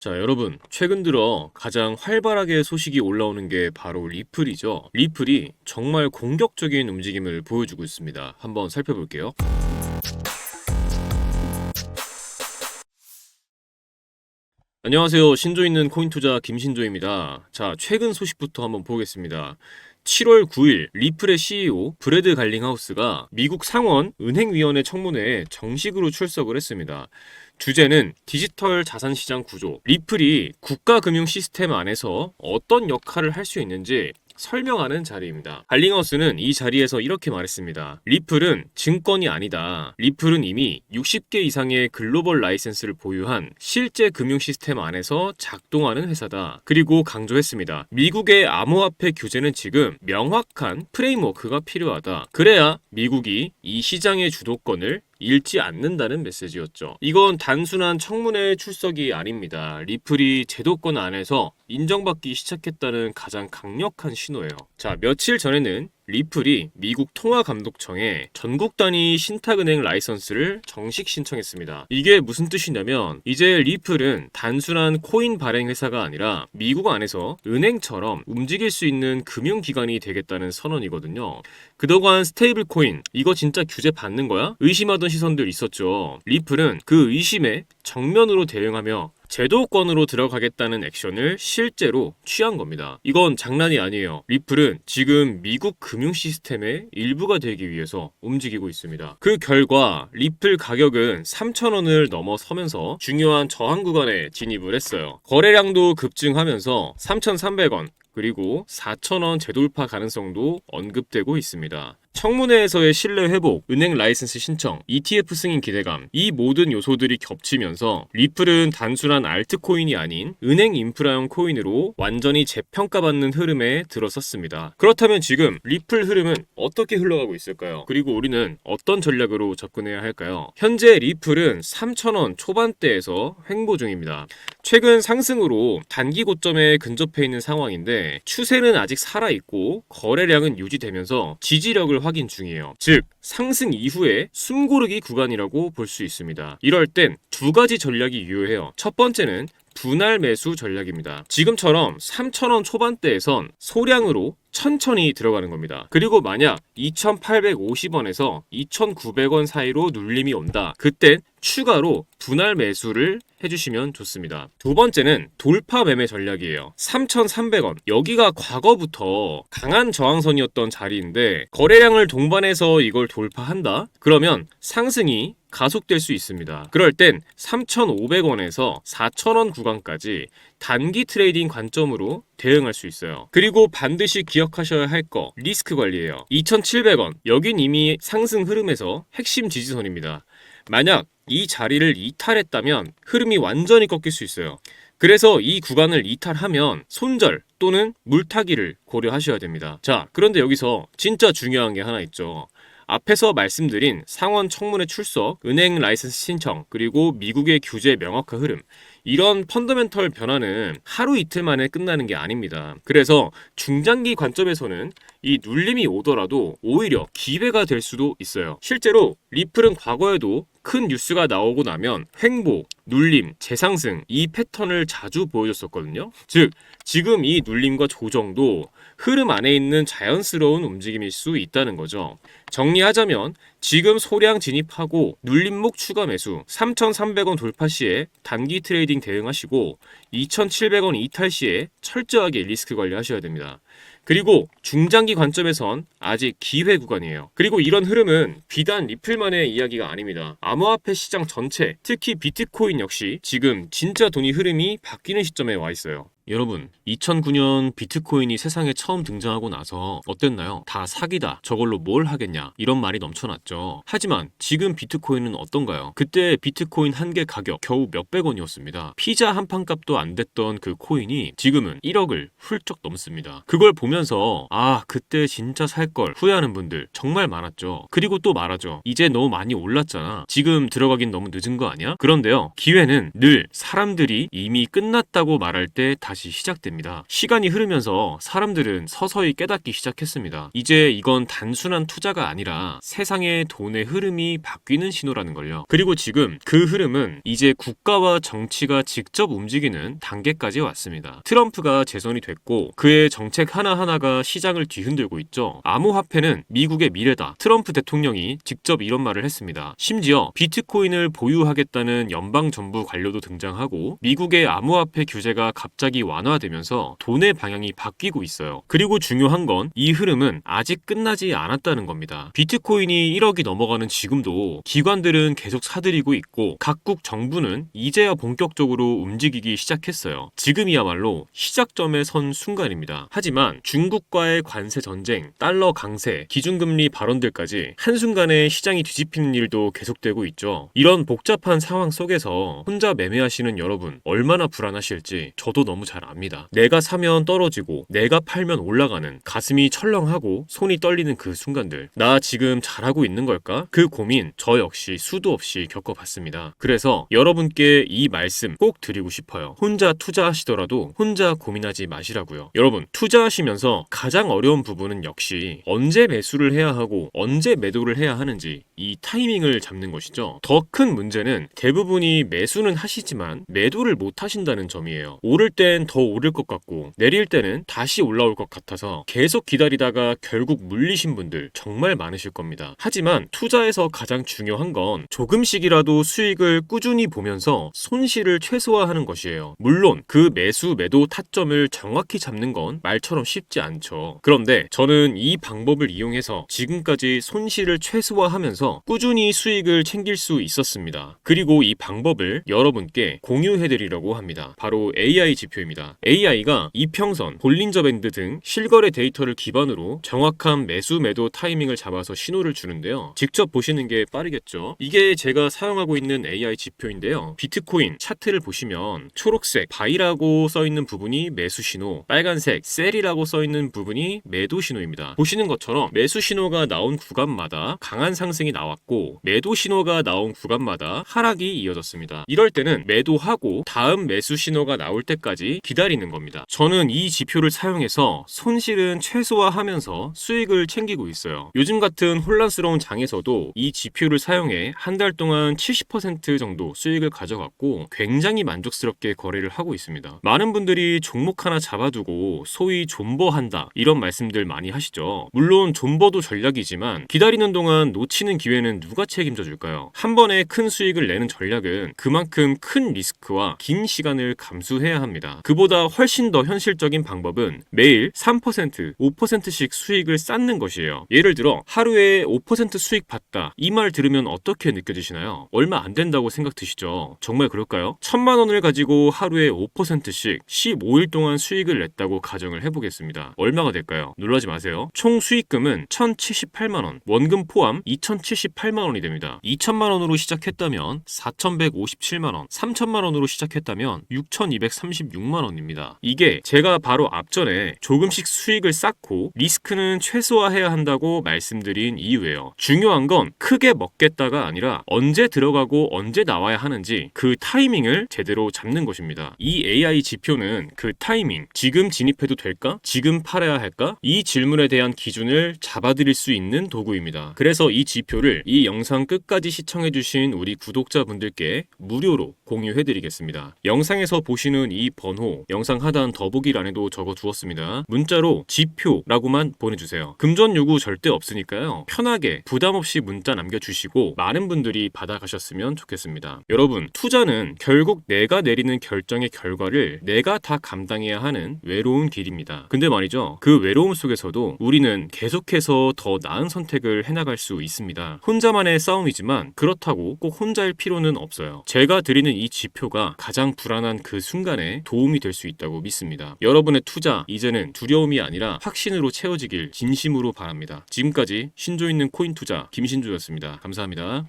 자, 여러분, 최근 들어 가장 활발하게 소식이 올라오는 게 바로 리플이죠. 리플이 정말 공격적인 움직임을 보여주고 있습니다. 한번 살펴볼게요. 안녕하세요. 신조 있는 코인 투자 김신조입니다. 자, 최근 소식부터 한번 보겠습니다. 7월 9일 리플의 CEO 브래드 갈링하우스가 미국 상원 은행위원회 청문회에 정식으로 출석을 했습니다. 주제는 디지털 자산 시장 구조, 리플이 국가 금융 시스템 안에서 어떤 역할을 할 수 있는지 설명하는 자리입니다. 갈링하우스는 이 자리에서 이렇게 말했습니다. 리플은 증권이 아니다. 리플은 이미 60개 이상의 글로벌 라이센스를 보유한 실제 금융 시스템 안에서 작동하는 회사다. 그리고 강조했습니다. 미국의 암호화폐 규제는 지금 명확한 프레임워크가 필요하다. 그래야 미국이 이 시장의 주도권을 잃지 않는다는 메시지였죠. 이건 단순한 청문회 출석이 아닙니다. 리플이 제도권 안에서 인정받기 시작했다는 가장 강력한 신호예요. 자, 며칠 전에는 리플이 미국 통화감독청에 전국 단위 신탁은행 라이선스를 정식 신청했습니다. 이게 무슨 뜻이냐면 이제 리플은 단순한 코인 발행 회사가 아니라 미국 안에서 은행처럼 움직일 수 있는 금융기관이 되겠다는 선언이거든요. 그동안 스테이블 코인 이거 진짜 규제 받는 거야? 의심하던 시선들 있었죠. 리플은 그 의심에 정면으로 대응하며 제도권으로 들어가겠다는 액션을 실제로 취한 겁니다. 이건 장난이 아니에요. 리플은 지금 미국 금융 시스템의 일부가 되기 위해서 움직이고 있습니다. 그 결과 리플 가격은 3,000원을 넘어서면서 중요한 저항 구간에 진입을 했어요. 거래량도 급증하면서 3,300원 그리고 4,000원 재돌파 가능성도 언급되고 있습니다. 청문회에서의 신뢰 회복, 은행 라이센스 신청, ETF 승인 기대감, 이 모든 요소들이 겹치면서 리플은 단순한 알트코인이 아닌 은행 인프라형 코인으로 완전히 재평가받는 흐름에 들어섰습니다. 그렇다면 지금 리플 흐름은 어떻게 흘러가고 있을까요? 그리고 우리는 어떤 전략으로 접근해야 할까요? 현재 리플은 3,000원 초반대에서 횡보 중입니다. 최근 상승으로 단기 고점에 근접해 있는 상황인데 추세는 아직 살아있고 거래량은 유지되면서 지지력을 확인 중이에요. 즉 상승 이후에 숨고르기 구간이라고 볼 수 있습니다. 이럴 땐 두 가지 전략이 유효해요. 첫 번째는 분할 매수 전략입니다. 지금처럼 3,000원 초반대에선 소량으로 천천히 들어가는 겁니다. 그리고 만약 2,850원에서 2,900원 사이로 눌림이 온다. 그땐 추가로 분할 매수를 해주시면 좋습니다. 두 번째는 돌파 매매 전략이에요. 3,300원. 여기가 과거부터 강한 저항선이었던 자리인데 거래량을 동반해서 이걸 돌파한다? 그러면 상승이 가속될 수 있습니다. 그럴 땐 3,500원에서 4,000원 구간까지 단기 트레이딩 관점으로 대응할 수 있어요. 그리고 반드시 기억하셔야 할 거 리스크 관리예요. 2,700원. 여긴 이미 상승 흐름에서 핵심 지지선입니다. 만약 이 자리를 이탈했다면 흐름이 완전히 꺾일 수 있어요. 그래서 이 구간을 이탈하면 손절 또는 물타기를 고려하셔야 됩니다. 자, 그런데 여기서 진짜 중요한 게 하나 있죠. 앞에서 말씀드린 상원 청문회 출석, 은행 라이센스 신청, 그리고 미국의 규제 명확화 흐름, 이런 펀더멘털 변화는 하루 이틀 만에 끝나는 게 아닙니다. 그래서 중장기 관점에서는 이 눌림이 오더라도 오히려 기회가 될 수도 있어요. 실제로 리플은 과거에도 큰 뉴스가 나오고 나면 횡보, 눌림, 재상승 이 패턴을 자주 보여줬었거든요. 즉 지금 이 눌림과 조정도 흐름 안에 있는 자연스러운 움직임일 수 있다는 거죠. 정리하자면 지금 소량 진입하고 눌림목 추가 매수 3,300원 돌파 시에 단기 트레이딩 대응하시고 2,700원 이탈 시에 철저하게 리스크 관리하셔야 됩니다. 그리고 중장기 관점에선 아직 기회 구간이에요. 그리고 이런 흐름은 비단 리플만의 이야기가 아닙니다. 암호화폐 시장 전체, 특히 비트코인 역시 지금 진짜 돈이 흐름이 바뀌는 시점에 와 있어요. 여러분, 2009년 비트코인이 세상에 처음 등장하고 나서 어땠나요? 다 사기다. 저걸로 뭘 하겠냐. 이런 말이 넘쳐났죠. 하지만 지금 비트코인은 어떤가요? 그때 비트코인 한 개 가격 겨우 몇백 원이었습니다. 피자 한 판 값도 안 됐던 그 코인이 지금은 1억을 훌쩍 넘습니다. 그걸 보면서 그때 진짜 살 걸 후회하는 분들 정말 많았죠. 그리고 또 말하죠. 이제 너무 많이 올랐잖아. 지금 들어가긴 너무 늦은 거 아니야? 그런데요. 기회는 늘 사람들이 이미 끝났다고 말할 때 다시 다시 시작됩니다. 시간이 흐르면서 사람들은 서서히 깨닫기 시작했습니다. 이제 이건 단순한 투자가 아니라 세상의 돈의 흐름이 바뀌는 신호라는 걸요. 그리고 지금 그 흐름은 이제 국가와 정치가 직접 움직이는 단계까지 왔습니다. 트럼프가 재선이 됐고 그의 정책 하나하나가 시장을 뒤흔들고 있죠. 암호화폐는 미국의 미래다. 트럼프 대통령이 직접 이런 말을 했습니다. 심지어 비트코인을 보유하겠다는 연방정부 관료도 등장하고 미국의 암호화폐 규제가 갑자기 완화되면서 돈의 방향이 바뀌고 있어요. 그리고 중요한 건 이 흐름은 아직 끝나지 않았다는 겁니다. 비트코인이 1억이 넘어가는 지금도 기관들은 계속 사들이고 있고 각국 정부는 이제야 본격적으로 움직이기 시작했어요. 지금이야말로 시작점에 선 순간입니다. 하지만 중국과의 관세 전쟁, 달러 강세, 기준금리 발언들까지 한순간에 시장이 뒤집히는 일도 계속되고 있죠. 이런 복잡한 상황 속에서 혼자 매매하시는 여러분 얼마나 불안하실지 저도 너무 잘 압니다. 내가 사면 떨어지고 내가 팔면 올라가는 가슴이 철렁하고 손이 떨리는 그 순간들, 나 지금 잘하고 있는 걸까? 그 고민 저 역시 수도 없이 겪어봤습니다. 그래서 여러분께 이 말씀 꼭 드리고 싶어요. 혼자 투자하시더라도 혼자 고민하지 마시라고요. 여러분, 투자하시면서 가장 어려운 부분은 역시 언제 매수를 해야 하고 언제 매도를 해야 하는지 이 타이밍을 잡는 것이죠. 더 큰 문제는 대부분이 매수는 하시지만 매도를 못 하신다는 점이에요. 오를 땐 더 오를 것 같고 내릴 때는 다시 올라올 것 같아서 계속 기다리다가 결국 물리신 분들 정말 많으실 겁니다. 하지만 투자에서 가장 중요한 건 조금씩이라도 수익을 꾸준히 보면서 손실을 최소화하는 것이에요. 물론 그 매수 매도 타점을 정확히 잡는 건 말처럼 쉽지 않죠. 그런데 저는 이 방법을 이용해서 지금까지 손실을 최소화하면서 꾸준히 수익을 챙길 수 있었습니다. 그리고 이 방법을 여러분께 공유해드리려고 합니다. 바로 AI 지표입니다. AI가 이평선, 볼린저 밴드 등 실거래 데이터를 기반으로 정확한 매수 매도 타이밍을 잡아서 신호를 주는데요. 직접 보시는 게 빠르겠죠. 이게 제가 사용하고 있는 AI 지표인데요. 비트코인 차트를 보시면 초록색 바이라고 써있는 부분이 매수 신호, 빨간색 셀이라고 써있는 부분이 매도 신호입니다. 보시는 것처럼 매수 신호가 나온 구간마다 강한 상승이 나왔고 매도 신호가 나온 구간마다 하락이 이어졌습니다. 이럴 때는 매도하고 다음 매수 신호가 나올 때까지 기다리는 겁니다. 저는 이 지표를 사용해서 손실은 최소화하면서 수익을 챙기고 있어요. 요즘 같은 혼란스러운 장에서도 이 지표를 사용해 한 달 동안 70% 정도 수익을 가져갔고 굉장히 만족스럽게 거래를 하고 있습니다. 많은 분들이 종목 하나 잡아두고 소위 존버한다 이런 말씀들 많이 하시죠. 물론 존버도 전략이지만 기다리는 동안 놓치는 기회는 누가 책임져 줄까요? 한 번에 큰 수익을 내는 전략은 그만큼 큰 리스크와 긴 시간을 감수해야 합니다. 그보다 훨씬 더 현실적인 방법은 매일 3%, 5%씩 수익을 쌓는 것이에요. 예를 들어 하루에 5% 수익 봤다. 이 말 들으면 어떻게 느껴지시나요? 얼마 안 된다고 생각 드시죠? 정말 그럴까요? 1,000만 원을 가지고 하루에 5%씩 15일 동안 수익을 냈다고 가정을 해보겠습니다. 얼마가 될까요? 놀라지 마세요. 총 수익금은 1,078만 원, 원금 포함 2,078만 원이 됩니다. 2,000만 원으로 시작했다면 4,157만 원, 3,000만 원으로 시작했다면 6,236만 원입니다. 이게 제가 바로 앞전에 조금씩 수익을 쌓고 리스크는 최소화해야 한다고 말씀드린 이유예요. 중요한 건 크게 먹겠다가 아니라 언제 들어가고 언제 나와야 하는지 그 타이밍을 제대로 잡는 것입니다. 이 AI 지표는 그 타이밍, 지금 진입해도 될까? 지금 팔아야 할까? 이 질문에 대한 기준을 잡아드릴 수 있는 도구입니다. 그래서 이 지표를 이 영상 끝까지 시청해주신 우리 구독자분들께 무료로 공유해드리겠습니다. 영상에서 보시는 이 번호, 영상 하단 더보기란에도 적어두었습니다. 문자로 지표라고만 보내주세요. 금전 요구 절대 없으니까요. 편하게 부담 없이 문자 남겨주시고 많은 분들이 받아가셨으면 좋겠습니다. 여러분, 투자는 결국 내가 내리는 결정의 결과를 내가 다 감당해야 하는 외로운 길입니다. 근데 말이죠, 그 외로움 속에서도 우리는 계속해서 더 나은 선택을 해나갈 수 있습니다. 혼자만의 싸움이지만 그렇다고 꼭 혼자일 필요는 없어요. 제가 드리는 이 지표가 가장 불안한 그 순간에 도움이 될 수 있다고 믿습니다. 여러분의 투자 이제는 두려움이 아니라 확신으로 채워지길 진심으로 바랍니다. 지금까지 신조 있는 코인 투자 김신조였습니다. 감사합니다.